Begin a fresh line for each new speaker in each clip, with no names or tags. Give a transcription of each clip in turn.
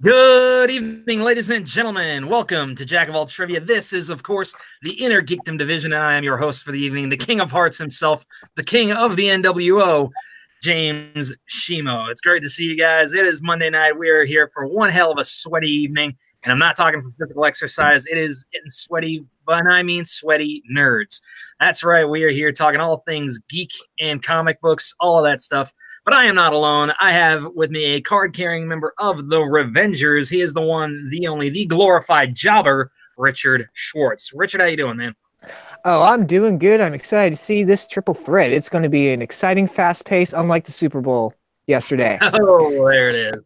Good evening, ladies and gentlemen. Welcome to Jack of All Trivia. This is, of course, the Inner Geekdom Division, and I am your host for the evening, the King of Hearts himself, the King of the NWO, James Shimo. It's great to see you guys. It is Monday night. We are here for one hell of a sweaty evening, and I'm not talking for physical exercise. It is getting sweaty, but I mean sweaty nerds. That's right. We are here talking all things geek and comic books, all of that stuff. But I am not alone. I have with me a card-carrying member of the Revengers. He is the one, the only, the glorified jobber, Richard Schwartz. Richard, how you doing, man?
Oh, I'm doing good. I'm excited to see this triple threat. It's going to be an exciting, fast pace, unlike the Super Bowl yesterday.
Oh, there it is.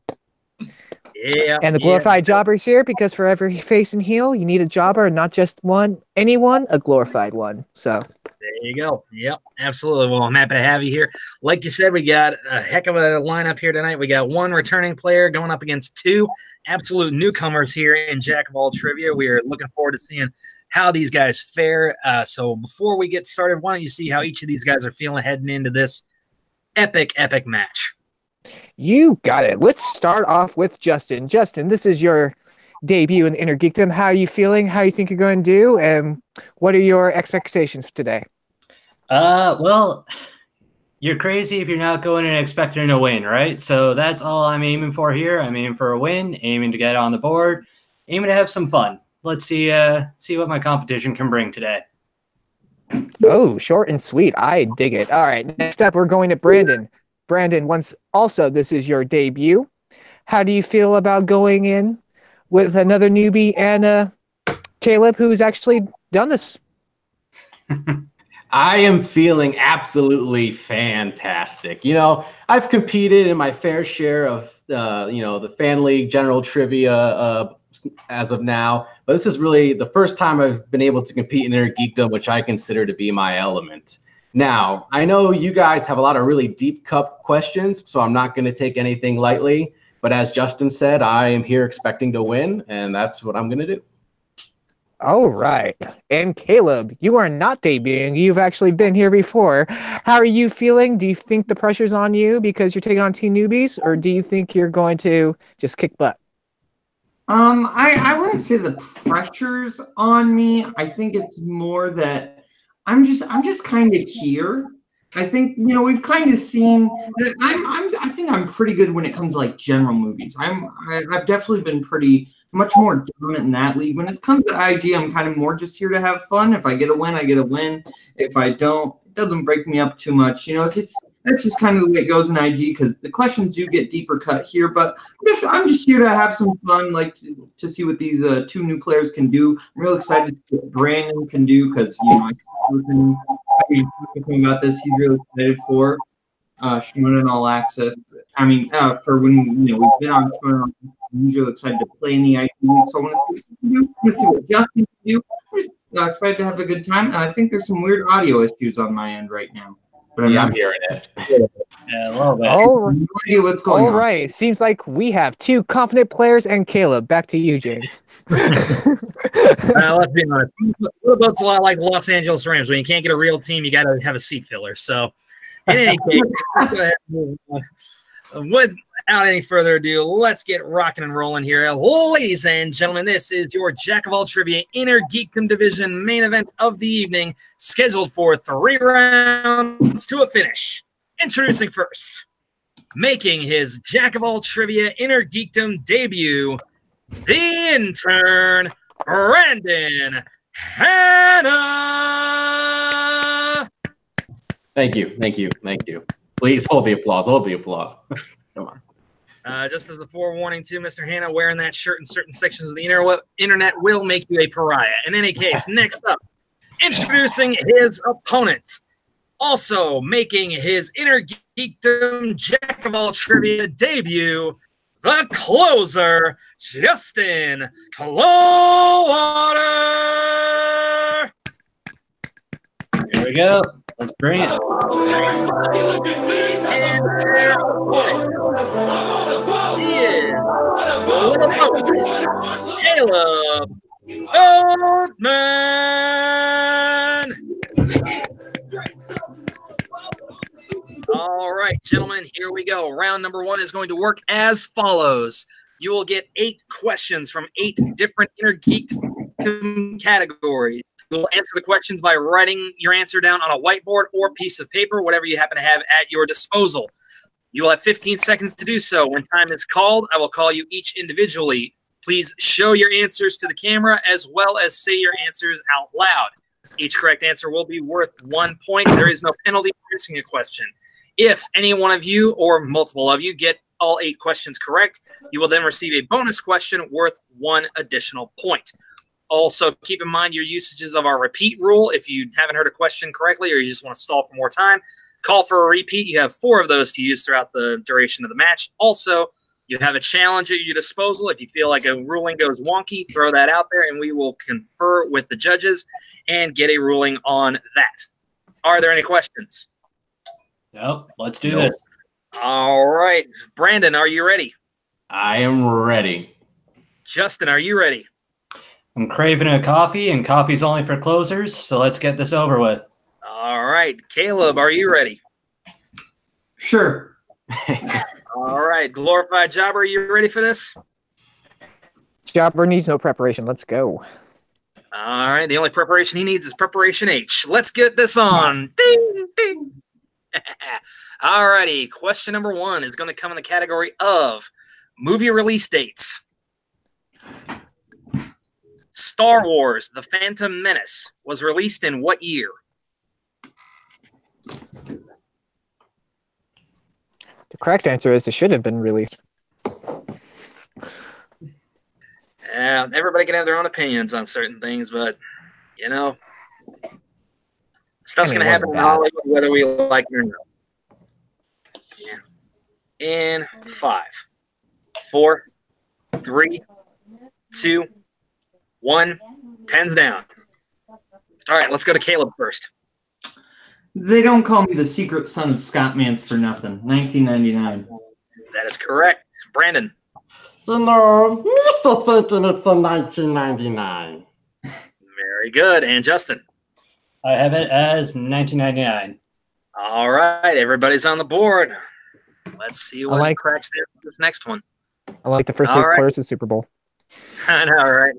Yeah.
And the glorified jobber's here because for every face and heel, you need a jobber, not just one, anyone, a glorified one. So
there you go. Yep, absolutely. Well, I'm happy to have you here. Like you said, we got a heck of a lineup here tonight. We got one returning player going up against two absolute newcomers here in Jack of All Trivia. We are looking forward to seeing how these guys fare. So before we get started, why don't you see how each of these guys are feeling heading into this epic match?
You got it. Let's start off with Justin. Justin, this is your debut in the Inner Geekdom. How are you feeling? How do you think you're going to do? And what are your expectations for today?
Well, you're crazy if you're not going and expecting a win, right? So that's all I'm aiming for here. I'm aiming for a win, aiming to get on the board, aiming to have some fun. Let's see what my competition can bring today.
Oh, short and sweet. I dig it. All right, next up, we're going to Brandon. Brandon, this is your debut. How do you feel about going in with another newbie and Caleb, who's actually done this?
I am feeling absolutely fantastic. You know, I've competed in my fair share of, the Fan League General Trivia as of now, but this is really the first time I've been able to compete in Inner Geekdom, which I consider to be my element. Now, I know you guys have a lot of really deep cup questions, so I'm not going to take anything lightly. But as Justin said, I am here expecting to win, and that's what I'm going to do.
All right. And Caleb, you are not debuting. You've actually been here before. How are you feeling? Do you think the pressure's on you because you're taking on two newbies, or do you think you're going to just kick butt?
I wouldn't say the pressure's on me. I think it's more that I'm just kind of here. I think, we've kind of seen that I think I'm pretty good when it comes to like general movies. I've definitely been pretty much more dominant in that league. When it comes to IG, I'm kind of more just here to have fun. If I get a win, I get a win. If I don't, it doesn't break me up too much. That's just kind of the way it goes in IG because the questions do get deeper cut here. But I'm just here to have some fun, like to see what these two new players can do. I'm real excited to see what Brandon can do because I've been talking about this. He's really excited for Shonen All Access. For when we've been on Shonen All Access, I'm really excited to play in the IG League. So I want to see what he can do. I want to see what Justin can do. I'm just excited to have a good time. And I think there's some weird audio issues on my end right now. But I'm hearing it.
Yeah, a little bit.
No
idea what's going on.
All right. Seems like we have two confident players and Caleb. Back to you, James.
Let's be honest. It's a lot like the Los Angeles Rams. When you can't get a real team, you got to have a seat filler. So, in any case, let's go ahead and move on. Without any further ado, let's get rocking and rolling here. Ladies and gentlemen, this is your Jack of All Trivia Inner Geekdom Division main event of the evening, scheduled for 3 rounds to a finish. Introducing first, making his Jack of All Trivia Inner Geekdom debut, the intern, Brandon Hanna.
Thank you. Please hold the applause. Come on.
Just as a forewarning to Mr. Hanna, wearing that shirt in certain sections of the internet will make you a pariah. In any case, next up, introducing his opponent, also making his Inner Geekdom Jack of All Trivia debut, the closer, Justin Clowater.
Here we go. Let's bring it.
Caleb Oldman. All right, gentlemen, here we go. Round number 1 is going to work as follows. You will get 8 questions from 8 different Inner Geekdom categories. You will answer the questions by writing your answer down on a whiteboard or piece of paper, whatever you happen to have at your disposal. You will have 15 seconds to do so. When time is called, I will call you each individually. Please show your answers to the camera as well as say your answers out loud. Each correct answer will be worth 1 point. There is no penalty for missing a question. If any one of you or multiple of you get all 8 questions correct, you will then receive a bonus question worth 1 additional point. Also, keep in mind your usages of our repeat rule. If you haven't heard a question correctly or you just want to stall for more time, call for a repeat. You have 4 of those to use throughout the duration of the match. Also, you have a challenge at your disposal. If you feel like a ruling goes wonky, throw that out there, and we will confer with the judges and get a ruling on that. Are there any questions?
Nope. Let's do this.
All right. Brandon, are you ready?
I am ready.
Justin, are you ready?
I'm craving a coffee, and coffee's only for closers, so let's get this over with.
All right. Caleb, are you ready?
Sure.
All right. Glorified Jobber, are you ready for this?
Jobber needs no preparation. Let's go.
All right. The only preparation he needs is preparation H. Let's get this on. Ding, ding. All righty. Question number 1 is going to come in the category of movie release dates. Star Wars: The Phantom Menace was released in what year?
The correct answer is it should have been released.
Everybody can have their own opinions on certain things, but, you know, stuff's going to happen in Hollywood whether we like it or not. Yeah. In 5, 4, 3, 2, 1, pens down. All right, let's go to Caleb first.
They don't call me the secret son of Scott Mance for nothing. 1999.
That is correct. Brandon.
You know, me still thinking it's a 1999.
Very good. And Justin.
I have it as 1999.
All right, everybody's on the board. Let's see what cracks this next one.
I like the first 8 quarters of the Super Bowl.
I know, right?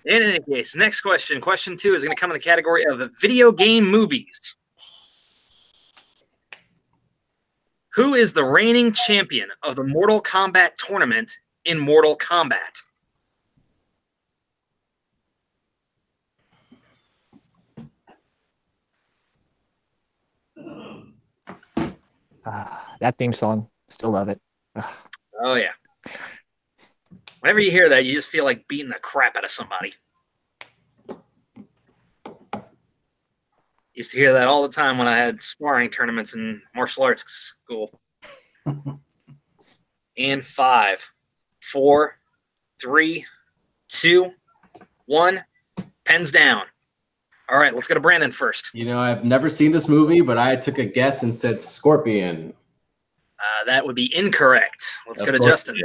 In any case, next question. Question 2 is going to come in the category of video game movies. Who is the reigning champion of the Mortal Kombat tournament in Mortal Kombat?
That theme song. Still love it.
Oh, yeah. Whenever you hear that, you just feel like beating the crap out of somebody. Used to hear that all the time when I had sparring tournaments in martial arts school. And 5, 4, 3, 2, 1, pens down. All right, let's go to Brandon first.
You know, I've never seen this movie, but I took a guess and said Scorpion.
That would be incorrect. Let's go to Justin.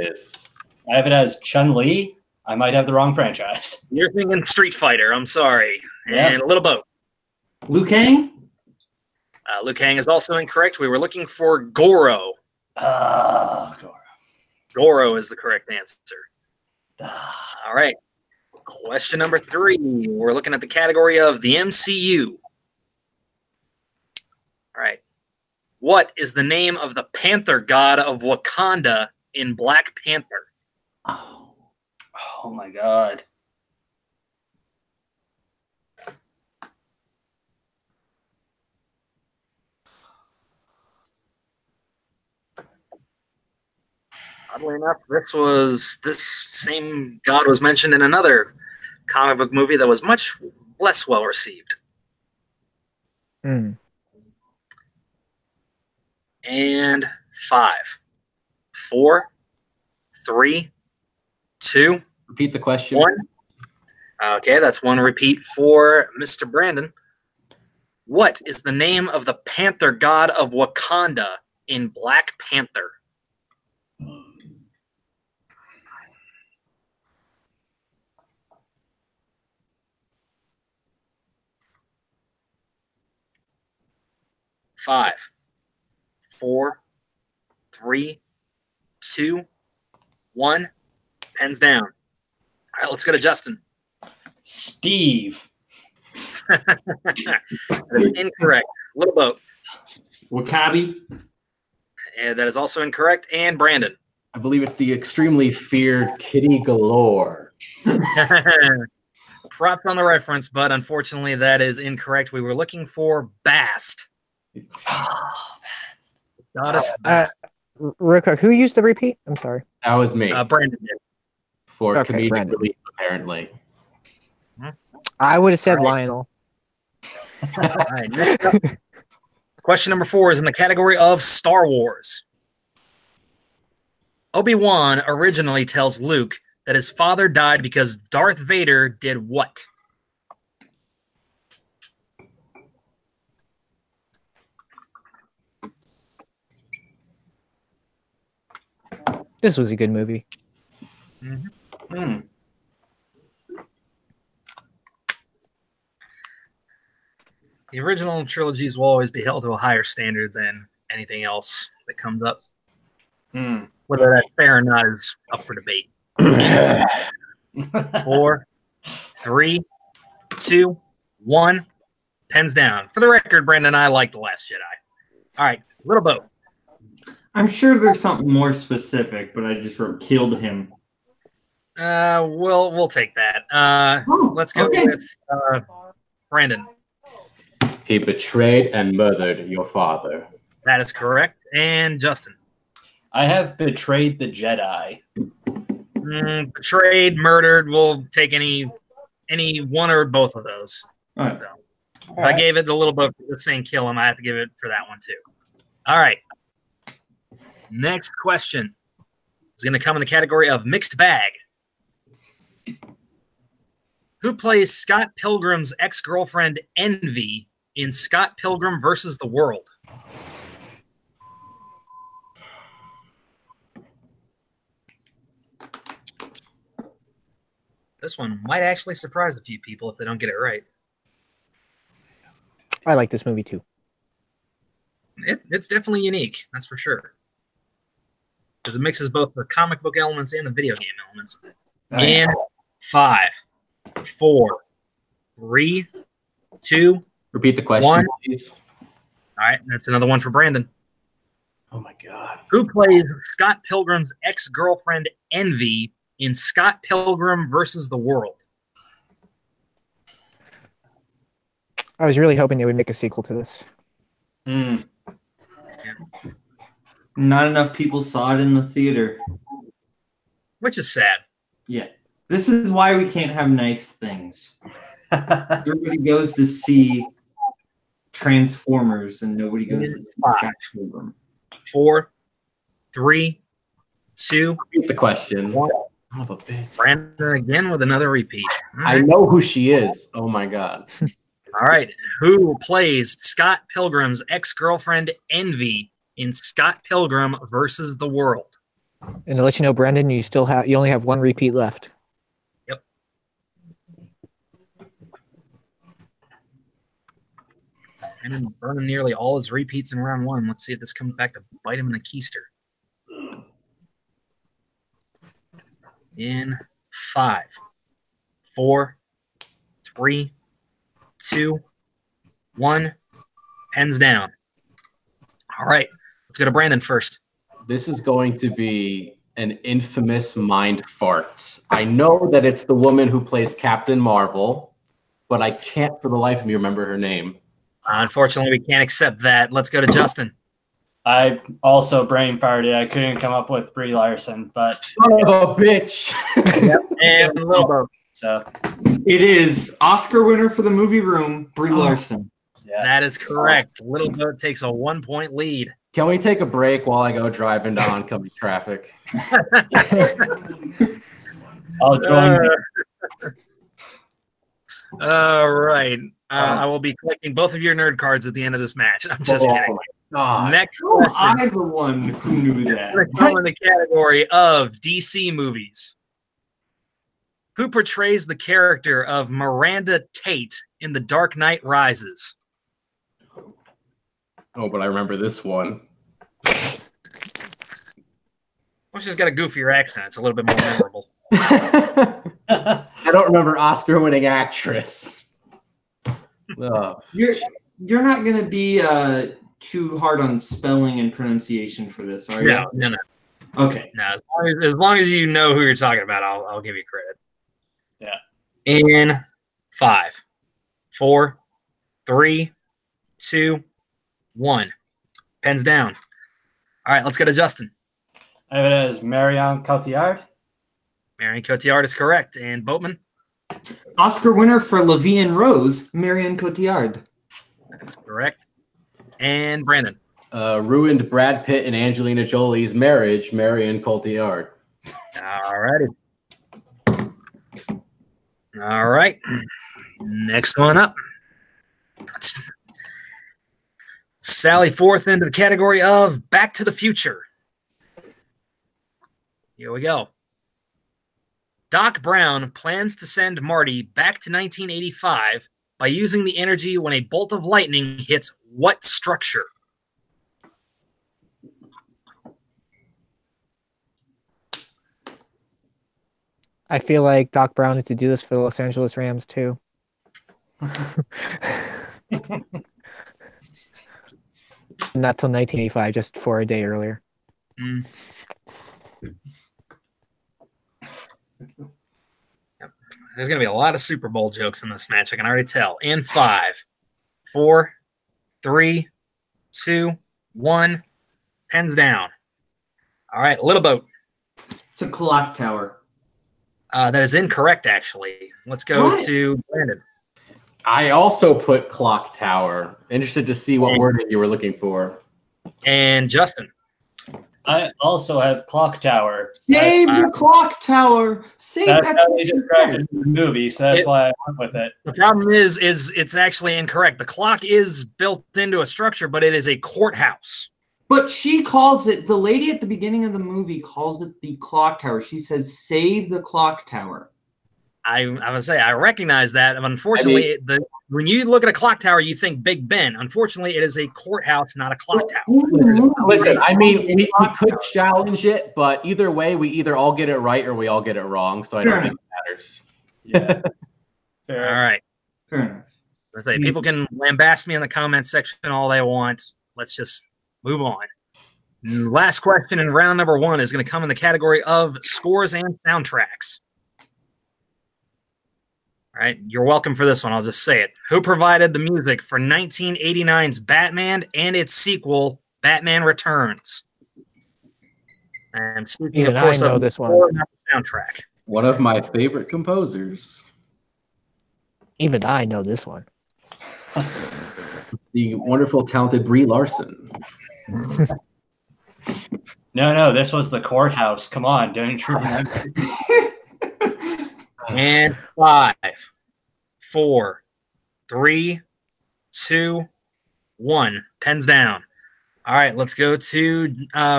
I have it as Chun-Li. I might have the wrong franchise.
You're thinking Street Fighter. I'm sorry.
Yeah.
And Little Boat.
Liu Kang?
Liu Kang is also incorrect. We were looking for Goro.
Goro.
Goro is the correct answer. All right. Question number 3. We're looking at the category of the MCU. All right. What is the name of the Panther god of Wakanda in Black Panther?
Oh my God.
Oddly enough, this same god was mentioned in another comic book movie that was much less well received.
Mm.
And 5, 4, 3, 2,
Repeat the question.
1. Okay, that's 1 repeat for Mr. Brandon. What is the name of the Panther god of Wakanda in Black Panther? Five, 4, 3, 2, 1. Pens down. All right, let's go to Justin.
Steve.
That is incorrect. Little Boat.
Wakabi.
And that is also incorrect. And Brandon.
I believe it's the extremely feared Kitty Galore.
Props on the reference, but unfortunately that is incorrect. We were looking for Bast. Goddess Bast.
Real quick, who used the repeat? I'm sorry.
That was me.
Brandon did.
For
Okay,
comedic
Brandon.
relief, apparently.
I would have said
All right.
Lionel.
All right, next up. Question number 4 is in the category of Star Wars. Obi-Wan originally tells Luke that his father died because Darth Vader did what?
This was a good movie.
Hmm.
The original trilogies will always be held to a higher standard than anything else that comes up.
Hmm.
Whether that's fair or not is up for debate. 4, 3, 2, 1. Pens down. For the record, Brandon and I like The Last Jedi. All right, Little Boat.
I'm sure there's something more specific, but I just wrote killed him.
We'll take that. Let's go
okay.
with Brandon.
He betrayed and murdered your father.
That is correct. And Justin.
I have betrayed the Jedi.
Betrayed, murdered. We'll take any one or both of those.
All right.
So, I gave it the Little Boat for saying kill him. I have to give it for that one too. All right. Next question is going to come in the category of mixed bag. Who plays Scott Pilgrim's ex-girlfriend Envy in Scott Pilgrim versus the World? This one might actually surprise a few people if they don't get it right.
I like this movie too.
It's definitely unique, that's for sure. Because it mixes both the comic book elements and the video game elements. In 5, 4, 3, 2.
Repeat the question,
1.
please.
All right, that's another one for Brandon.
Oh my God.
Who plays Scott Pilgrim's ex-girlfriend Envy in Scott Pilgrim versus the World?
I was really hoping they would make a sequel to this.
Hmm.
Not enough people saw it in the theater.
Which is sad.
Yeah. This is why we can't have nice things. Everybody goes to see Transformers and nobody goes to see Scott Pilgrim.
4, 3, 2.
Repeat the question.
1.
Son of a bitch.
Brandon again with another repeat. All
I
right.
know who she is. Oh my God.
All right. Who plays Scott Pilgrim's ex-girlfriend Envy in Scott Pilgrim versus the World?
And to let you know, Brandon, you only have one repeat left.
Yep. And burning nearly all his repeats in round 1. Let's see if this comes back to bite him in the keister. In 5, 4, 3, 2, 1. Pens down. All right. Let's go to Brandon first.
This is going to be an infamous mind fart. I know that it's the woman who plays Captain Marvel, but I can't for the life of me remember her name.
Unfortunately, we can't accept that. Let's go to Justin.
I also brain farted. I couldn't come up with Brie Larson, but
Son of a bitch.
And a little boat.
so
It is Oscar winner for the movie Room, Brie Larson.
yeah.
That is correct. Little Boat takes a 1-point lead.
Can we take a break while I go drive into oncoming traffic?
I'll join you.
All right. I will be collecting both of your nerd cards at the end of this match. I'm just
Oh
kidding.
my God.
Next
Oh,
question.
I'm the one who knew that.
We're going to come in the category of DC movies. Who portrays the character of Miranda Tate in The Dark Knight Rises?
Oh, but I remember this one.
Well, she's got a goofier accent. It's a little bit more memorable.
I don't remember Oscar-winning actress.
You're not going to be too hard on spelling and pronunciation for this, are you?
No.
Okay.
No, as long as you know who you're talking about, I'll give you credit.
Yeah.
In 5, 4, 3, 2, 1. Pens down. All right, let's go to Justin.
I have it as Marion Cotillard.
Marion Cotillard is correct. And Boatman?
Oscar winner for La Vie en Rose, Marion Cotillard.
That's correct. And Brandon?
Ruined Brad Pitt and Angelina Jolie's marriage, Marion Cotillard.
All righty. All right. Next one up. Sally forth into the category of Back to the Future. Here we go. Doc Brown plans to send Marty back to 1985 by using the energy when a bolt of lightning hits what structure?
I feel like Doc Brown needs to do this for the Los Angeles Rams too. Not till 1985, just for a day earlier.
Mm. There's going to be a lot of Super Bowl jokes in this match. I can already tell. In 5, 4, 3, 2, 1. Pens down. All right, Little Boat.
It's a clock tower.
That is incorrect, actually. Let's go to Brandon.
I also put clock tower. Interested to see what wording you were looking for.
And Justin.
I also have clock tower.
Save the clock tower. Save
That's
that.
how they described it in the movie, so that's why I went with it.
The problem is it's actually incorrect. The clock is built into a structure, but it is a courthouse.
But she calls it, the lady at the beginning of the movie calls it the clock tower. She says, save the clock tower.
I would say I recognize that. Unfortunately, when you look at a clock tower, you think Big Ben. Unfortunately, it is a courthouse, not a clock tower.
Listen, I mean, we could challenge it, but either way, we either all get it right or we all get it wrong. So I don't think it matters.
Yeah.
All right.
Fair enough.
Let's say people can lambast me in the comments section all they want. Let's just move on. Last question in round number 1 is going to come in the category of scores and soundtracks. All right, you're welcome for this one. I'll just say it. Who provided the music for 1989's Batman and its sequel, Batman Returns? And speaking of course,
I know this one.
Not the soundtrack.
One of my favorite composers.
Even I know this one.
It's the wonderful, talented Brie Larson.
No, this was the courthouse. Come on, don't you remember?
And 5, 4, 3, 2, 1. Pens down. All right, let's go to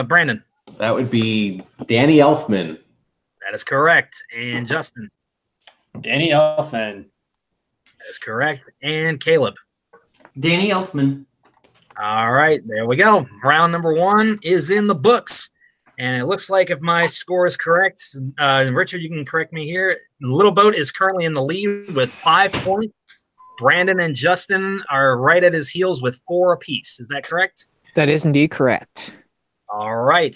Brandon.
That would be Danny Elfman.
That is correct. And Justin.
Danny Elfman.
That is correct. And Caleb.
Danny Elfman.
All right, there we go. Round number 1 is in the books. And it looks like if my score is correct, Richard, you can correct me here. Little Boat is currently in the lead with 5 points. Brandon and Justin are right at his heels with 4 apiece. Is that correct?
That is indeed correct.
All right.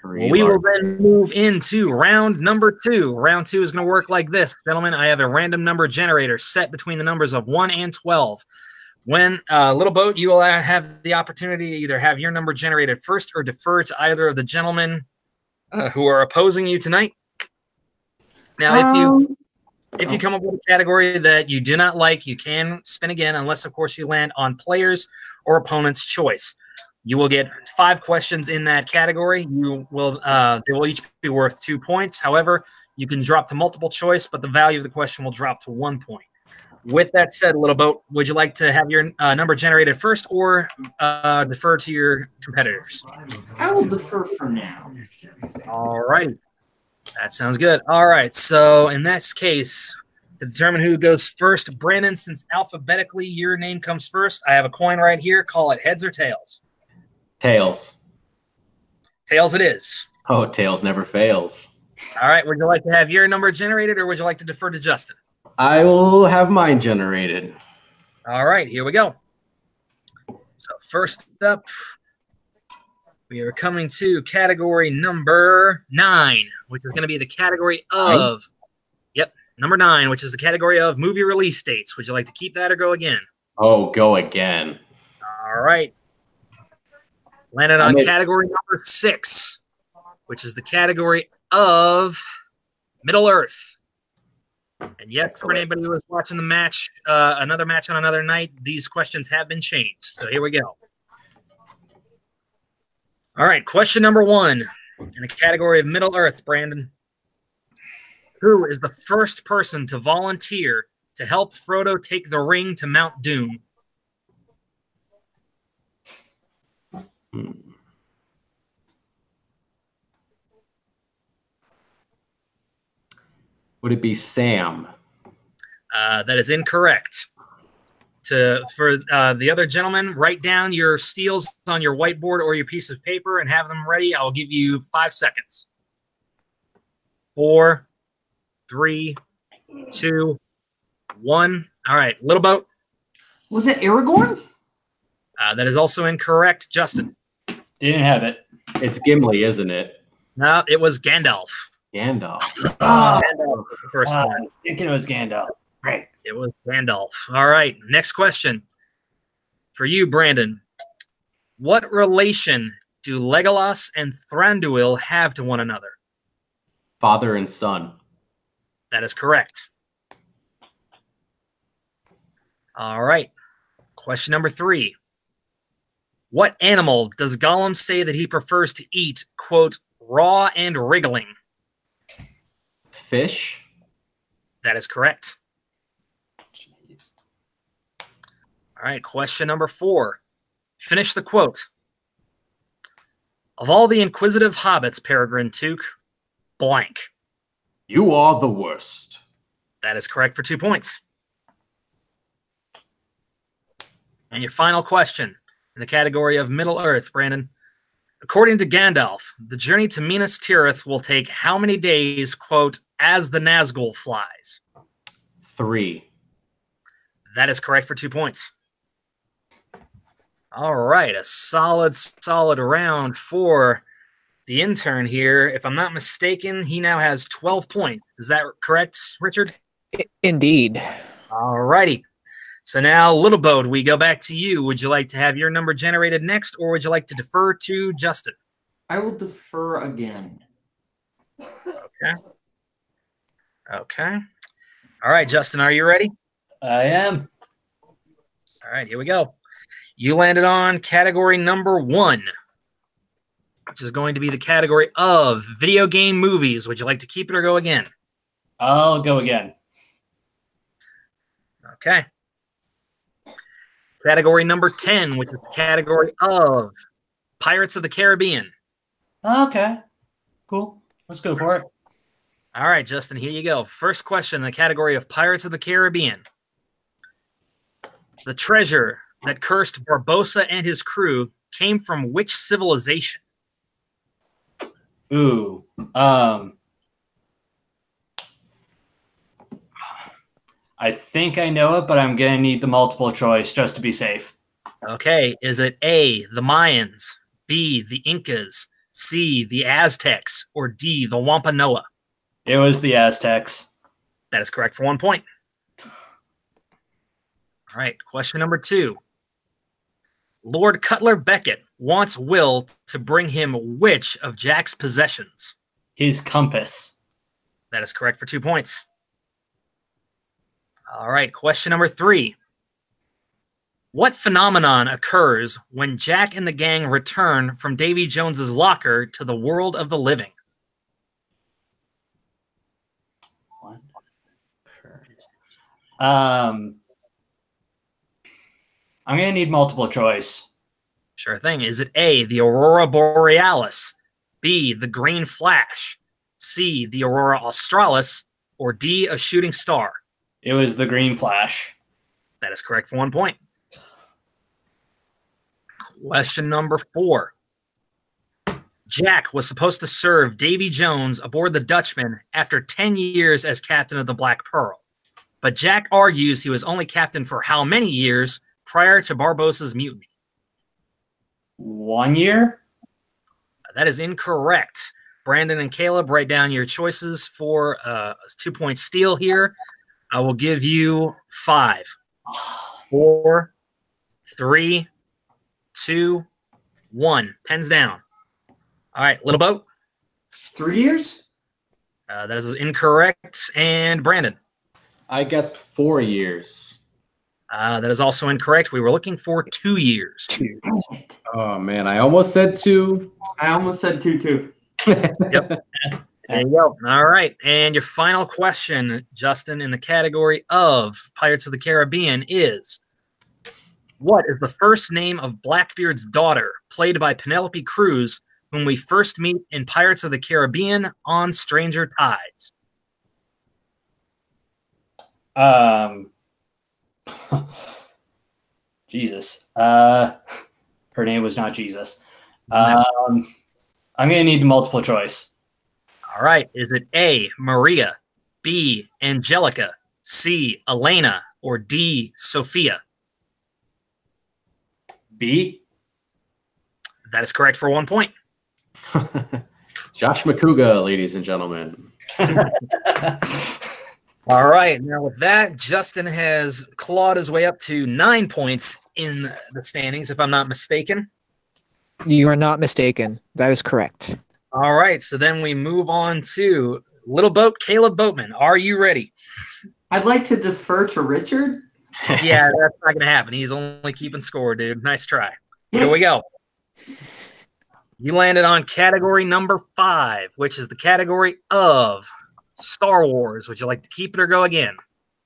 We will then move into round number 2. Round 2 is going to work like this. Gentlemen, I have a random number generator set between the numbers of 1 and 12. When Little Boat, you will have the opportunity to either have your number generated first or defer to either of the gentlemen who are opposing you tonight. Now, if you come up with a category that you do not like, you can spin again, unless, of course, you land on players or opponent's choice. You will get 5 questions in that category. You will they will each be worth 2 points. However, you can drop to multiple choice, but the value of the question will drop to 1 point. With that said, Little Boat, would you like to have your number generated first or defer to your competitors?
I will defer for now.
All right. That sounds good. All right. So in this case, to determine who goes first, Brandon, since alphabetically your name comes first, I have a coin right here. Call it heads or tails.
Tails.
Tails it is.
Oh, tails never fails.
All right. Would you like to have your number generated, or would you like to defer to Justin?
I will have mine generated.
All right. Here we go. So first up, we are coming to category number 9, which is going to be the category of, number 9, which is the category of movie release dates. Would you like to keep that or go again?
Oh, go again.
All right. Landed on category number 6, which is the category of Middle Earth. And yes, for anybody who was watching the match, another match on another night, these questions have been changed. So here we go. All right, question number 1 in the category of Middle Earth, Brandon. Who is the first person to volunteer to help Frodo take the ring to Mount Doom?
Would it be Sam?
That is incorrect. For the other gentleman, write down your steals on your whiteboard or your piece of paper and have them ready. I'll give you 5 seconds. 4, 3, 2, 1. All right, Little Boat.
Was it Aragorn?
That is also incorrect. Justin.
Didn't have it.
It's Gimli, isn't it?
No, it was Gandalf.
Gandalf.
Gandalf was the first
I
one.
was thinking it was Gandalf. Right.
It was Gandalf. All right, next question. For you, Brandon. What relation do Legolas and Thranduil have to one another?
Father and son.
That is correct. All right. Question number 3. What animal does Gollum say that he prefers to eat, quote, raw and wriggling?
Fish.
That is correct. All right, question number 4. Finish the quote. Of all the inquisitive hobbits, Peregrine Took, blank.
You are the worst.
That is correct for 2 points. And your final question in the category of Middle Earth, Brandon. According to Gandalf, the journey to Minas Tirith will take how many days, quote, as the Nazgul flies?
3.
That is correct for 2 points. All right, a solid round for the intern here. If I'm not mistaken, he now has 12 points. Is that correct, Richard?
Indeed.
All righty. So now, Little Boat, we go back to you. Would you like to have your number generated next, or would you like to defer to Justin?
I will defer again.
Okay. Okay. All right, Justin, are you ready?
I am.
All right, here we go. You landed on category number 1, which is going to be the category of video game movies. Would you like to keep it or go again?
I'll go again.
Okay. Category number 10, which is the category of Pirates of the Caribbean.
Okay. Cool. Let's go for it.
All right, Justin, here you go. First question in the category of Pirates of the Caribbean. The treasure that cursed Barbossa and his crew came from which civilization?
Ooh. I think I know it, but I'm going to need the multiple choice just to be safe.
Okay, is it A, the Mayans, B, the Incas, C, the Aztecs, or D, the Wampanoag?
It was the Aztecs.
That is correct for 1 point. All right, question number 2. Lord Cutler Beckett wants Will to bring him which of Jack's possessions?
His compass.
That is correct for 2 points. All right, question number 3. What phenomenon occurs when Jack and the gang return from Davy Jones's locker to the world of the living?
I'm going to need multiple choice.
Sure thing. Is it A, the Aurora Borealis, B, the Green Flash, C, the Aurora Australis, or D, a shooting star?
It was the Green Flash.
That is correct for 1 point. Question number 4. Jack was supposed to serve Davy Jones aboard the Dutchman after 10 years as captain of the Black Pearl. But Jack argues he was only captain for how many years prior to Barbossa's mutiny?
1 year?
That is incorrect. Brandon and Caleb, write down your choices for a 2-point steal here. I will give you 5, 4, 3, 2, 1. Pens down. All right, Little Boat.
3 years?
That is incorrect. And Brandon.
I guessed 4 years.
That is also incorrect. We were looking for 2 years.
Oh man, I almost said 2.
I almost said 2 too.
Yep. There you go. All right. And your final question, Justin, in the category of Pirates of the Caribbean is, what is the first name of Blackbeard's daughter, played by Penelope Cruz, whom we first meet in Pirates of the Caribbean on Stranger Tides?
Jesus. Her name was not Jesus. I'm going to need the multiple choice.
All right. Is it A, Maria, B, Angelica, C, Elena, or D, Sophia?
B?
That is correct for 1 point.
Josh McCouga, ladies and gentlemen.
All right. Now, with that, Justin has clawed his way up to 9 points in the standings, if I'm not mistaken.
You are not mistaken. That is correct.
All right. So then we move on to Little Boat, Caleb Boatman. Are you ready?
I'd like to defer to Richard.
Yeah, that's not going to happen. He's only keeping score, dude. Nice try. Here we go. You landed on category number 5, which is the category of Star Wars. Would you like to keep it or go again?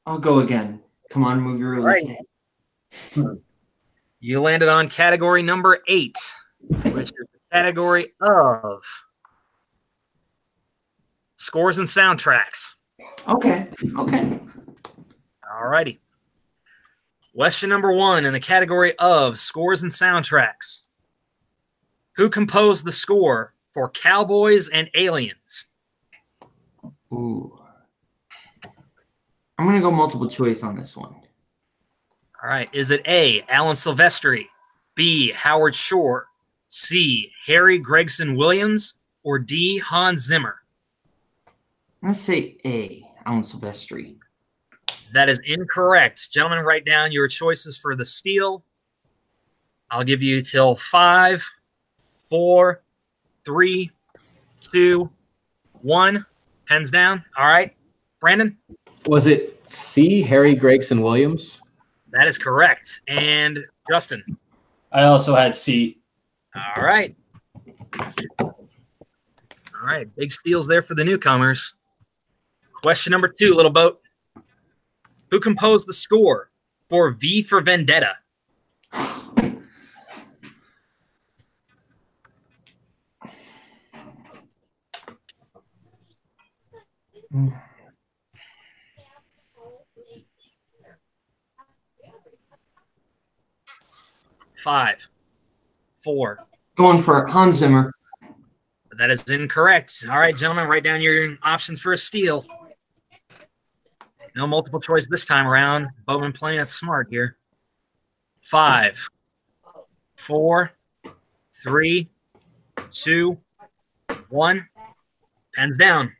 I'll go again. Come on, movie release.
Right. You landed on category number 8, which is the category of scores and soundtracks.
Okay.
All righty. Question number 1 in the category of scores and soundtracks. Who composed the score for Cowboys and Aliens?
Ooh. I'm going to go multiple choice on this one.
All right. Is it A, Alan Silvestri, B, Howard Shore, C, Harry Gregson Williams, or D, Hans Zimmer?
I'm going to say A, Alan Silvestri.
That is incorrect. Gentlemen, write down your choices for the steal. I'll give you till 5, 4, 3, 2, 1. Pens down. All right. Brandon?
Was it C, Harry Gregson Williams?
That is correct. And Justin?
I also had C.
All right. All right. Big steals there for the newcomers. Question number 2, Little Boat. Who composed the score for V for Vendetta? Five, 4.
Going for Hans Zimmer.
That is incorrect. All right, gentlemen, write down your options for a steal. No multiple choice this time around. Bowman playing it smart here. 5, 4, 3, 2, 1. Pens down.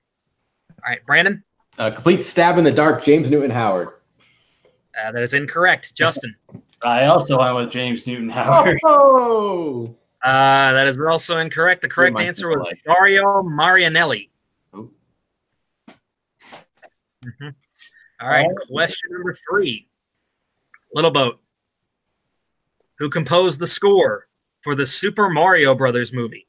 All right, Brandon?
Complete stab in the dark, James Newton Howard.
That is incorrect. Justin?
I also went with James Newton Howard.
Oh!
That is also incorrect. The correct answer was Dario Marianelli.
Oh.
Mm-hmm. All right, question number 3. Little Boat. Who composed the score for the Super Mario Brothers movie?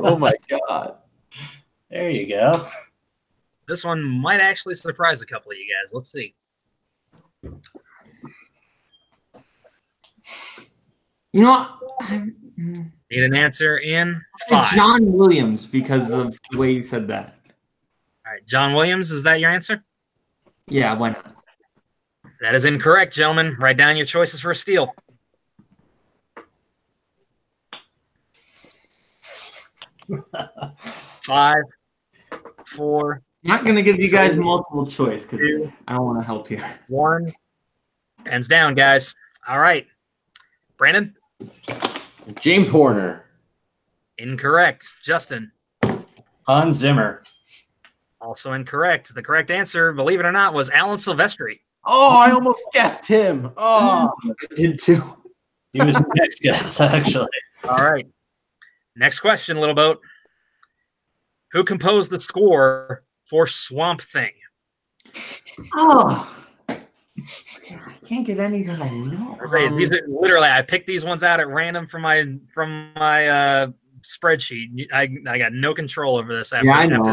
Oh my God.
There you go.
This one might actually surprise a couple of you guys. Let's see.
You know what?
Need an answer in 5.
John Williams, because of the way you said that.
All right, John Williams, is that your answer?
Yeah, why not?
That is incorrect, gentlemen. Write down your choices for a steal. 5, 4,
I'm not going to give you guys multiple choice because I don't want to help you.
1. Pens down, guys. All right. Brandon?
James Horner.
Incorrect. Justin?
Hans Zimmer.
Also incorrect. The correct answer, believe it or not, was Alan Silvestri.
Oh, I almost guessed him. Oh,
I did too.
He was my next guess, actually.
All right. Next question, Little Boat. Who composed the score for Swamp Thing?
Oh. I can't get any that I know.
These are literally, I picked these ones out at random from my spreadsheet. I got no control over this.
Yeah, I know.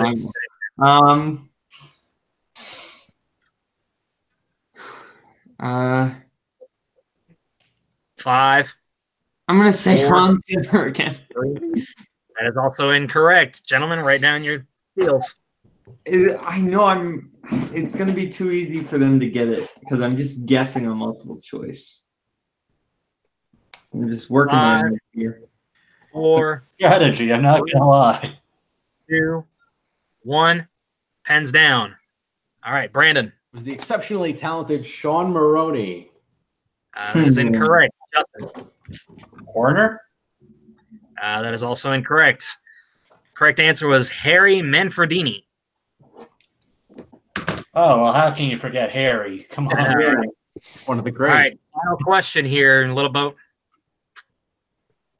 5.
I'm gonna say
4,
Hans Zimmer again.
3. That is also incorrect. Gentlemen, write down your deals.
I know it's gonna be too easy for them to get it because I'm just guessing on multiple choice. I'm just working on it here.
4,
Strategy, I'm not gonna lie.
2, 1. Pens down. All right, Brandon.
it was the exceptionally talented Sean Maroney.
That is incorrect. Justin.
Horner?
That is also incorrect. Correct answer was Harry Manfredini.
Oh, well, how can you forget Harry? Come on.
One of the
All
greats.
right, final question here, Little Boat.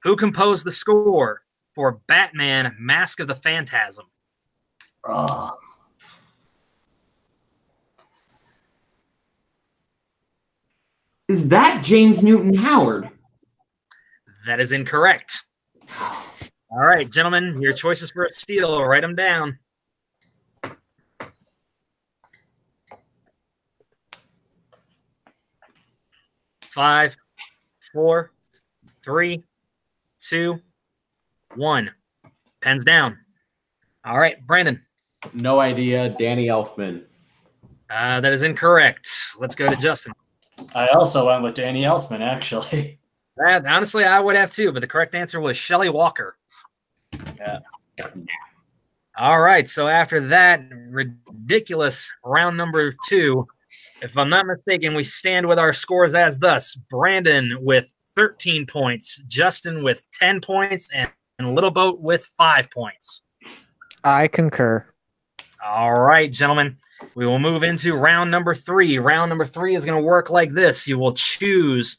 Who composed the score for Batman: Mask of the Phantasm?
Oh.
Is that James Newton Howard?
That is incorrect. All right, gentlemen, your choices for a steal. Write them down. 5, 4, 3, 2, 1. Pens down. All right, Brandon.
No idea. Danny Elfman.
That is incorrect. Let's go to Justin.
I also went with Danny Elfman, actually.
Honestly, I would have too, but the correct answer was Shelley Walker.
Yeah.
All right, so after that ridiculous round number 2, if I'm not mistaken, we stand with our scores as thus. Brandon with 13 points, Justin with 10 points, and Little Boat with 5 points.
I concur.
All right, gentlemen, we will move into round number 3. Round number 3 is going to work like this. You will choose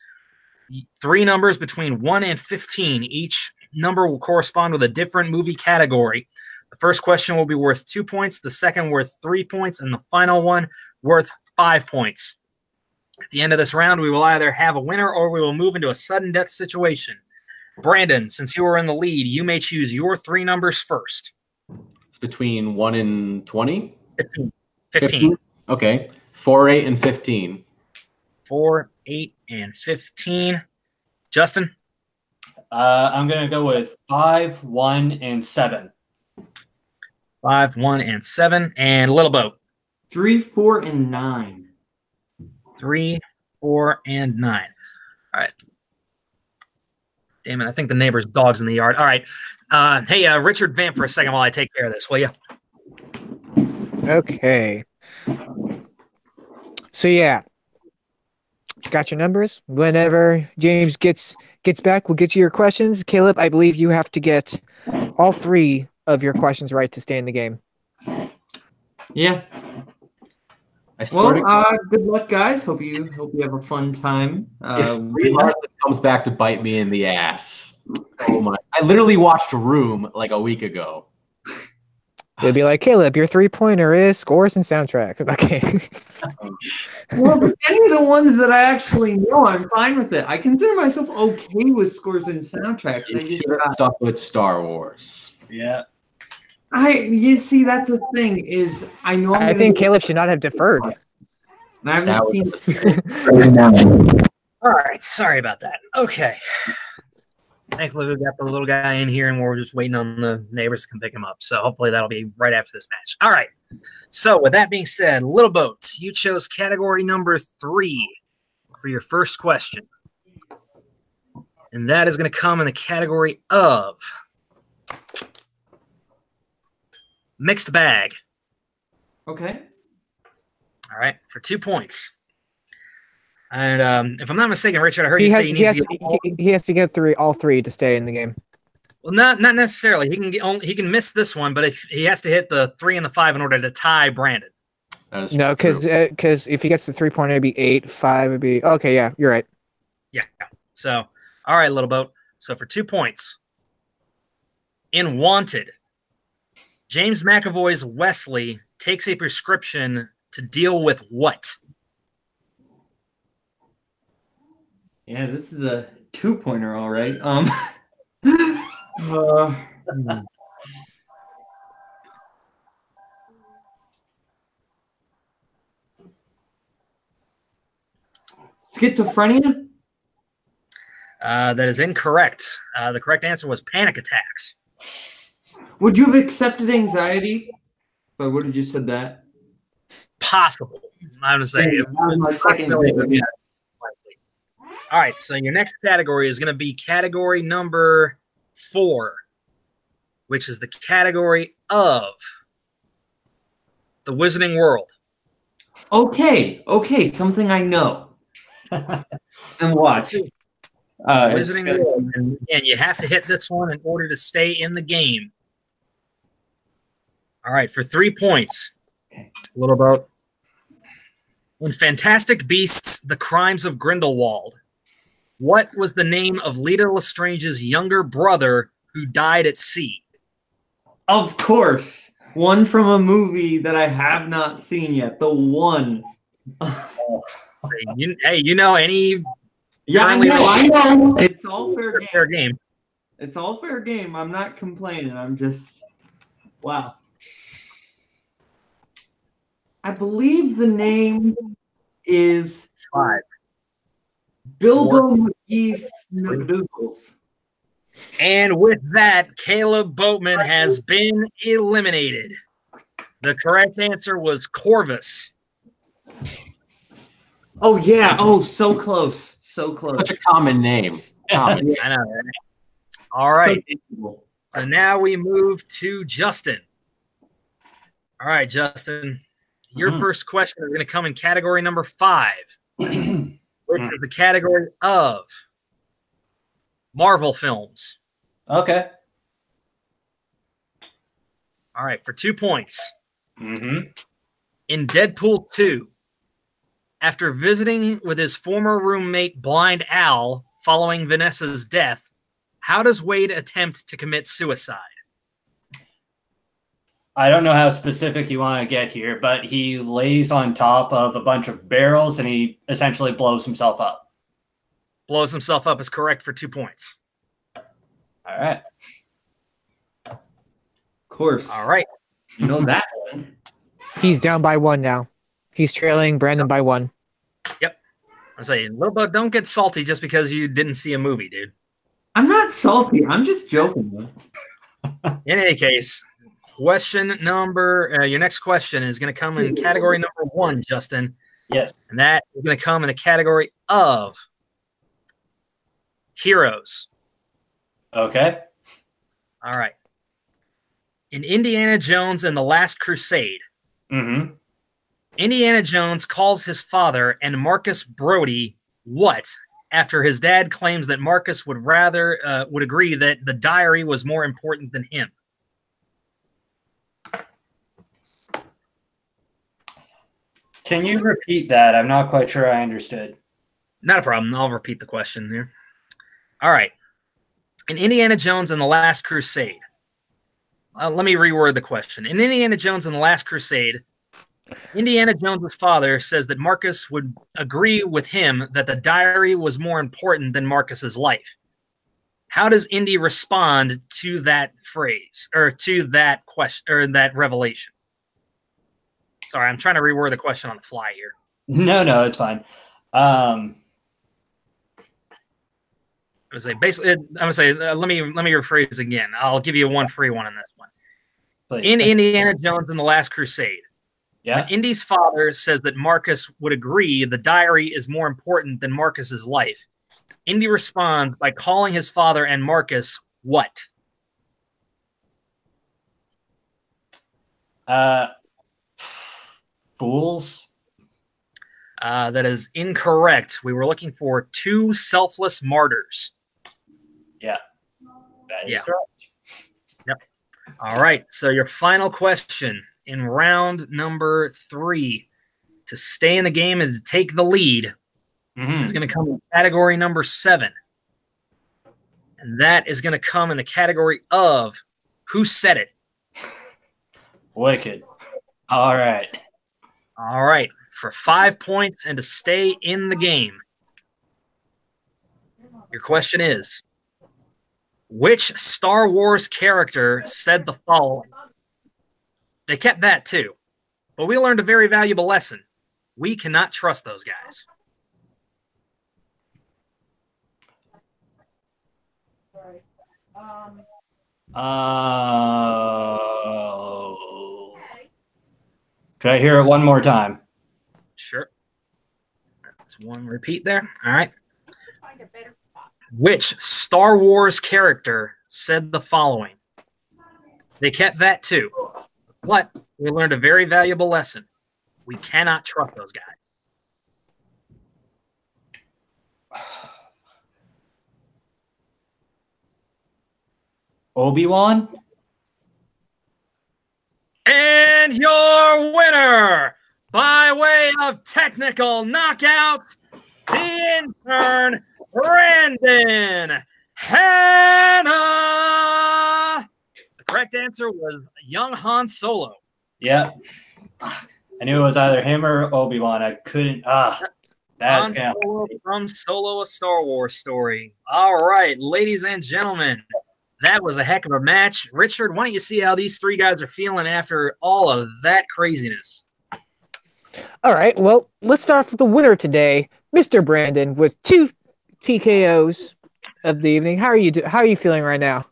3 numbers between 1 and 15. Each number will correspond with a different movie category. The first question will be worth 2 points, the second worth 3 points, and the final one worth 5 points. At the end of this round, we will either have a winner or we will move into a sudden death situation. Brandon, since you are in the lead, you may choose your 3 numbers first.
It's between 1 and 20?
15.
Okay. 4, 8, and 15.
4, 8, and 15. Justin?
I'm going to go with 5, 1, and 7.
5, 1, and 7. And Little Boat?
3, 4, and 9.
3, 4, and 9. All right. Damn it, I think the neighbor's dog's in the yard. All right. Hey, Richard, vamp for a second while I take care of this, will you?
Okay. So yeah, got your numbers. Whenever James gets back, we'll get you your questions. Caleb, I believe you have to get all 3 of your questions right to stay in the game.
Yeah.
I swear to God,
Good luck, guys. Hope you have a fun time.
if Brie Larson comes back to bite me in the ass, oh my! I literally watched Room like a week ago.
They'll be like, Caleb, your 3-pointer is scores and soundtracks. Okay.
Well, but any of the ones that I actually know, I'm fine with it. I consider myself okay with scores and soundtracks.
You should have stuck with Star Wars.
Yeah.
You see, that's the thing is I know.
I think Caleb should not have deferred.
I haven't seen.
All right. Sorry about that. Okay. Thankfully, we got the little guy in here, and we're just waiting on the neighbors to come pick him up. So hopefully that'll be right after this match. All right. So with that being said, Little Boats, you chose category number 3 for your first question. And that is going to come in the category of Mixed bag.
Okay.
All right, for 2 points. And if I'm not mistaken, Richard, I heard you say he
has to get all three to stay in the game.
Well, not necessarily. He can miss this one, but if he has to hit the 3 and the 5 in order to tie Brandon.
No, because if he gets the 3 point, it'd be 8. 5 would be okay. Yeah, you're right.
Yeah. So, all right, little boat. So for 2 points, in Wanted, James McAvoy's Wesley takes a prescription to deal with what?
Yeah, this is a 2-pointer, all right. Schizophrenia?
That is incorrect. The correct answer was panic attacks.
Would you have accepted anxiety? But what did you said that?
Possible. I'm going to say.
That was my second pick.
All right, so your next category is going to be category number 4, which is the category of the Wizarding World.
Okay, something I know. And watch.
Wizarding World. And you have to hit this one in order to stay in the game. All right, for 3 points. A little about in Fantastic Beasts: The Crimes of Grindelwald. What was the name of Lita Lestrange's younger brother who died at sea?
Of course. One from a movie that I have not seen yet. The one.
You know any...
Yeah, I know. It's all
fair game.
It's all fair game. I'm not complaining. I'm just... Wow. I believe the name is...
5.
Bilbo McGee's Snuggles.
And with that, Caleb Boatman has been eliminated. The correct answer was Corvus.
Oh, yeah. Oh, so close. So close.
Such a common name. Common.
I know, right? All right. So now we move to Justin. All right, Justin. Your first question is going to come in category number 5. Which is the category of Marvel films.
Okay.
All right, for 2 points.
Mm-hmm.
In Deadpool 2, after visiting with his former roommate Blind Al following Vanessa's death, how does Wade attempt to commit suicide?
I don't know how specific you want to get here, but he lays on top of a bunch of barrels and he essentially blows himself up.
Blows himself up is correct for 2 points.
All right.
Of course.
All right.
You know that one.
He's down by 1 now. He's trailing Brandon by 1.
Yep. I say, little bit, don't get salty just because you didn't see a movie, dude.
I'm not salty. I'm just joking.
In any case, question number, your next question is going to come in category number 1, Justin.
Yes.
And that is going to come in the category of heroes.
Okay.
All right. In Indiana Jones and the Last Crusade, Indiana Jones calls his father and Marcus Brody what after his dad claims that Marcus would agree that the diary was more important than him?
Can you repeat that? I'm not quite sure I understood.
Not a problem. I'll repeat the question here. All right. In Indiana Jones and the Last Crusade, let me reword the question. In Indiana Jones and the Last Crusade, Indiana Jones' father says that Marcus would agree with him that the diary was more important than Marcus's life. How does Indy respond to that phrase or to that question or that revelation? Sorry, I'm trying to reword the question on the fly here.
No, it's fine.
I would say basically. I would say let me rephrase again. I'll give you one free one on this one.
Please.
In Indiana Jones and the Last Crusade, when Indy's father says that Marcus would agree the diary is more important than Marcus's life, Indy responds by calling his father and Marcus what?
Fools.
That is incorrect. We were looking for 2 selfless martyrs.
Yeah, that is
Yeah.
correct.
Yep. All right. So your final question in round number 3 to stay in the game and to take the lead is going to come in category number 7. And that is going to come in the category of Who Said It?
Wicked. All right.
All right. For 5 points and to stay in the game. Your question is, which Star Wars character said the following? They kept that too, but we learned a very valuable lesson. We cannot trust those guys.
Could I hear it one more time?
Sure. That's one repeat there. All right. Which Star Wars character said the following? They kept that too, but we learned a very valuable lesson. We cannot trust those guys.
Obi-Wan?
And your winner, by way of technical knockout, the intern, Brandon Hanna. The correct answer was young Han Solo.
Yep. I knew it was either him or Obi-Wan. I couldn't. That's
Han Solo from Solo: A Star Wars Story. All right, ladies and gentlemen, that was a heck of a match. Richard, why don't you see how these 3 guys are feeling after all of that craziness?
All right, well, let's start off with the winner today, Mr. Brandon, with 2 TKOs of the evening. How are you feeling right now?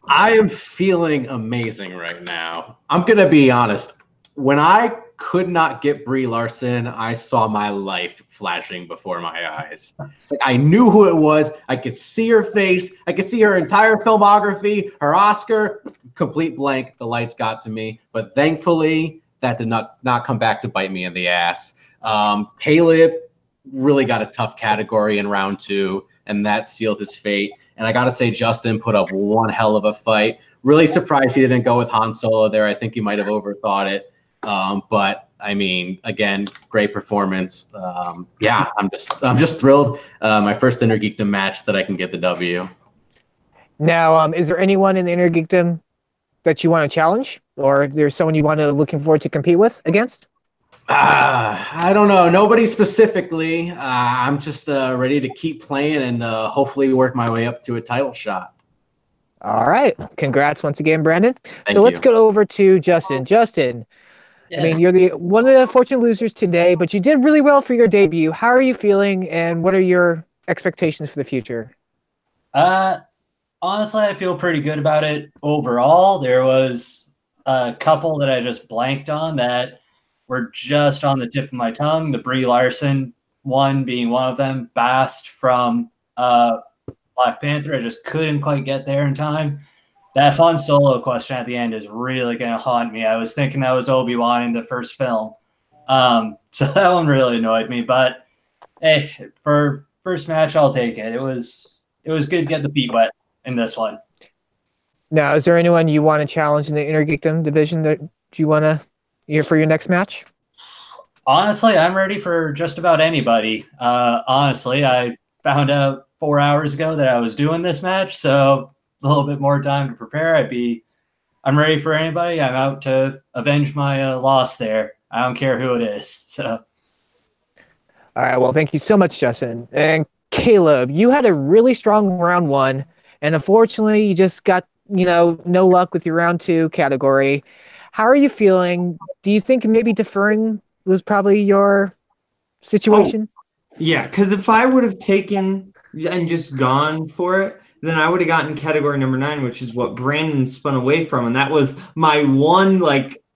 I am feeling amazing right now. I'm going to be honest. When I could not get Brie Larson, I saw my life flashing before my eyes. It's like I knew who it was. I could see her face. I could see her entire filmography, her Oscar, complete blank. The lights got to me. But thankfully, that did not come back to bite me in the ass. Caleb really got a tough category in round 2, and that sealed his fate. And I got to say, Justin put up one hell of a fight. Really surprised he didn't go with Han Solo there. I think he might have overthought it. But I mean, again, great performance. Yeah, I'm just thrilled. My first Inner Geekdom match that I can get the W.
Now, is there anyone in the Inner Geekdom that you want to challenge, or there's someone you want to looking forward to compete with against?
I don't know. Nobody specifically. I'm just ready to keep playing and hopefully work my way up to a title shot.
All right. Congrats once again, Brandon.
Thank
Let's
you.
go over to Justin. Justin,
Yes.
I mean, you're one of the fortunate losers today, but you did really well for your debut. How are you feeling, and what are your expectations for the future?
Honestly, I feel pretty good about it overall. There was a couple that I just blanked on that were just on the tip of my tongue. The Brie Larson one being one of them. Bast from Black Panther. I just couldn't quite get there in time. That Han Solo question at the end is really going to haunt me. I was thinking that was Obi-Wan in the first film. So that one really annoyed me. But hey, for first match, I'll take it. It was good to get the feet wet in this one.
Now, is there anyone you want to challenge in the Inner Geekdom division that you want to hear for your next match?
Honestly, I'm ready for just about anybody. Honestly, I found out 4 hours ago that I was doing this match, so a little bit more time to prepare. I'm ready for anybody. I'm out to avenge my loss there. I don't care who it is. So,
all right. Well, thank you so much, Justin. And Caleb, you had a really strong round 1, and unfortunately, you just got no luck with your round 2 category. How are you feeling? Do you think maybe deferring was probably your situation?
Yeah, because if I would have taken and just gone for it, then I would have gotten category number 9, which is what Brandon spun away from. And that was my one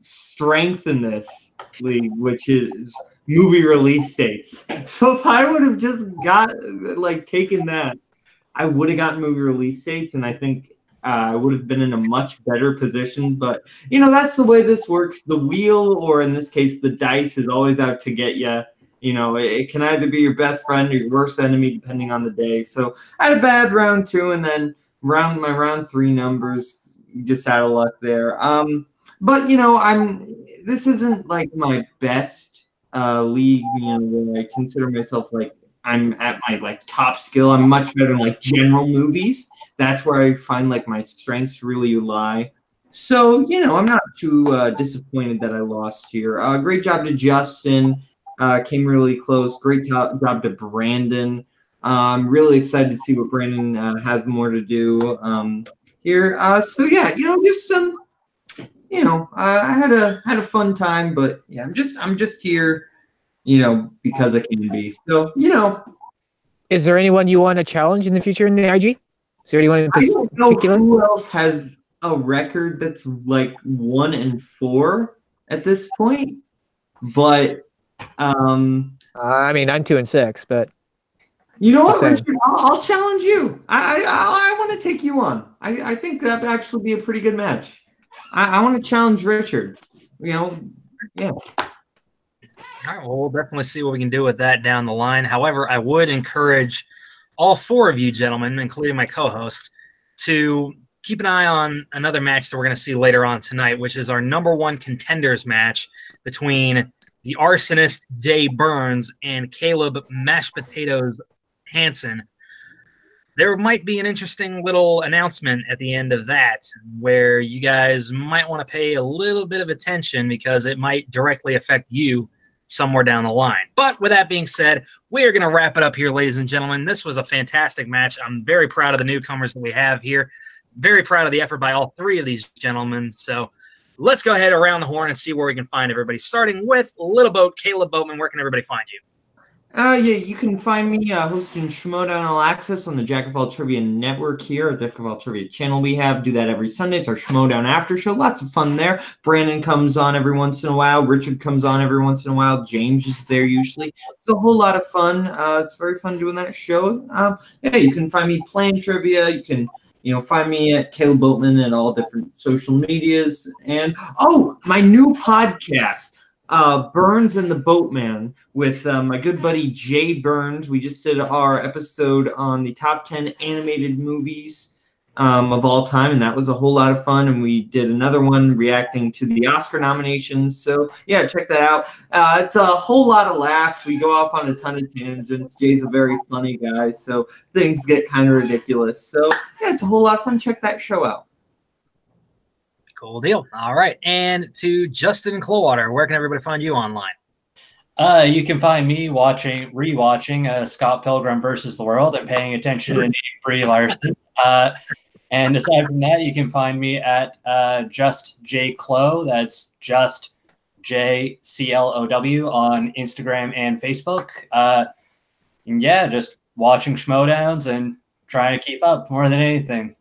strength in this league, which is movie release dates. So if I would have just taken that, I would have gotten movie release dates. And I think I would have been in a much better position. But, you know, that's the way this works. The wheel, or in this case, the dice, is always out to get you. You know, it can either be your best friend or your worst enemy, depending on the day. So I had a bad round 2, and then my round 3 numbers, just out of luck there. But, you know, this isn't like my best league, you know, where I consider myself like I'm at my like top skill. I'm much better in like general movies. That's where I find like my strengths really lie. So, you know, I'm not too disappointed that I lost here. Great job to Justin. Came really close. Great job to Brandon. I'm really excited to see what Brandon has more to do here. So yeah, you know, just you know, I had a fun time, but yeah, I'm just here, you know, because I can be. So, you know,
Is there anyone you want to challenge in the future in the IG? Is there anyone in
I don't know
particular?
who else has a record that's like 1-4 at this point, but
I mean, I'm 2-6, but
you know what,
Same.
Richard? I'll challenge you. I want to take you on. I think that'd actually be a pretty good match. I want to challenge Richard. You know, yeah.
All right, well, we'll definitely see what we can do with that down the line. However, I would encourage all 4 of you gentlemen, including my co-host, to keep an eye on another match that we're going to see later on tonight, which is our #1 contenders match between the arsonist Jay Burns and Caleb Mashed Potatoes Hansen. There might be an interesting little announcement at the end of that where you guys might want to pay a little bit of attention because it might directly affect you somewhere down the line. But with that being said, we are going to wrap it up here, ladies and gentlemen. This was a fantastic match. I'm very proud of the newcomers that we have here. Very proud of the effort by all 3 of these gentlemen. So let's go ahead around the horn and see where we can find everybody. Starting with Little Boat, Caleb Boatman. Where can everybody find you?
Yeah, you can find me hosting Schmodown All Access on the Jack of All Trivia Network here, a Jack of All Trivia channel we have. Do that every Sunday. It's our Schmodown after show. Lots of fun there. Brandon comes on every once in a while. Richard comes on every once in a while. James is there usually. It's a whole lot of fun. It's very fun doing that show. Yeah, you can find me playing trivia. You can, you know, find me at Caleb Boatman at all different social medias. And, oh, my new podcast, Burns and the Boatman, with my good buddy Jay Burns. We just did our episode on the top 10 animated movies of all time, and that was a whole lot of fun. And we did another one reacting to the Oscar nominations. So yeah, check that out. It's a whole lot of laughs. We go off on a ton of tangents. Jay's a very funny guy, so things get kind of ridiculous. So yeah, it's a whole lot of fun. Check that show out.
Cool deal. All right. And to Justin Clearwater, where can everybody find you online?
You can find me rewatching Scott Pilgrim versus the World and paying attention to Brie Larson. And aside from that, you can find me at Just J Clo. That's Just JCLOW on Instagram and Facebook. And yeah, just watching Schmodowns and trying to keep up more than anything.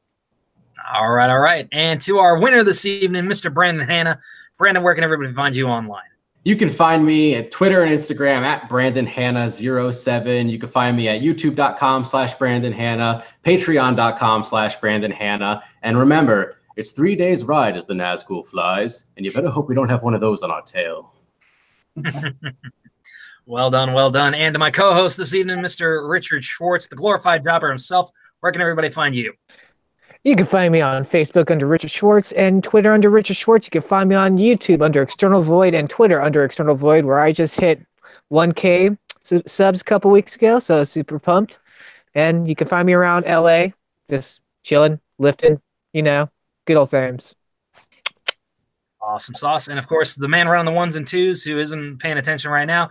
All right, all right. And to our winner this evening, Mr. Brandon Hanna. Brandon, where can everybody find you online?
You can find me at Twitter and Instagram at BrandonHanna07. You can find me at YouTube.com/BrandonHanna, Patreon.com/BrandonHanna. And remember, it's 3 days ride as the Nazgul flies, and you better hope we don't have one of those on our tail.
Well done, well done. And to my co-host this evening, Mr. Richard Schwartz, the glorified jobber himself, where can everybody find you?
you can find me on Facebook under Richard Schwartz and Twitter under Richard Schwartz. You can find me on YouTube under External Void and Twitter under External Void, where I just hit 1K subs a couple weeks ago, so super pumped. And you can find me around LA, just chilling, lifting, you know, good old times.
Awesome sauce. And of course, the man running the ones and twos who isn't paying attention right now,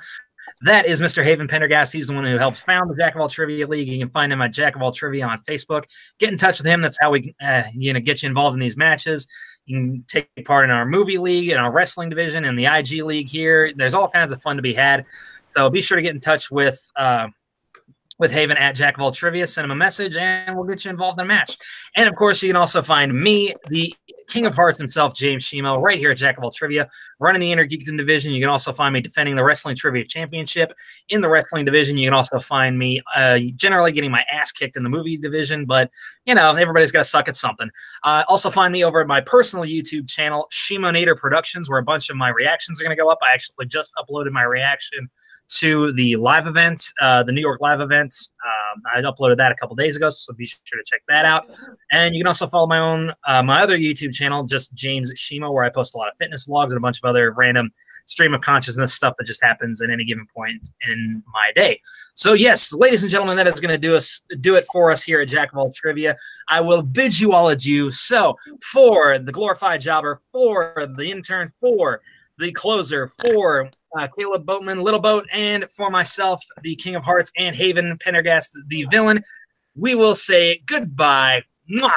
that is Mr. Haven Pendergast. He's the one who helps found the Jack of All Trivia League. You can find him at Jack of All Trivia on Facebook. Get in touch with him. That's how we get you involved in these matches. You can take part in our movie league, in our wrestling division, in the IG league here. There's all kinds of fun to be had. So be sure to get in touch with Haven at Jack of All Trivia. Send him a message, and we'll get you involved in a match. And, of course, you can also find me, the King of Hearts himself, James Shimo, right here at Jack of All Trivia, running the Inner Geekdom division. You can also find me defending the Wrestling Trivia Championship in the wrestling division. You can also find me generally getting my ass kicked in the movie division, but, you know, everybody's got to suck at something. Also find me over at my personal YouTube channel, Shimonator Productions, where a bunch of my reactions are going to go up. I actually just uploaded my reaction to the live event, the New York live event. I uploaded that a couple days ago, so be sure to check that out. And you can also follow my own, my other YouTube channel, just James Shimo, where I post a lot of fitness vlogs and a bunch of other random stream of consciousness stuff that just happens at any given point in my day. So yes, ladies and gentlemen, that is going to do it for us here at Jack of All Trivia. I will bid you all adieu. So for the glorified jobber, for the intern, for the closer, for Caleb Boatman, Little Boat, and for myself, the King of Hearts, and Haven Pendergast, the villain, we will say goodbye. Mwah!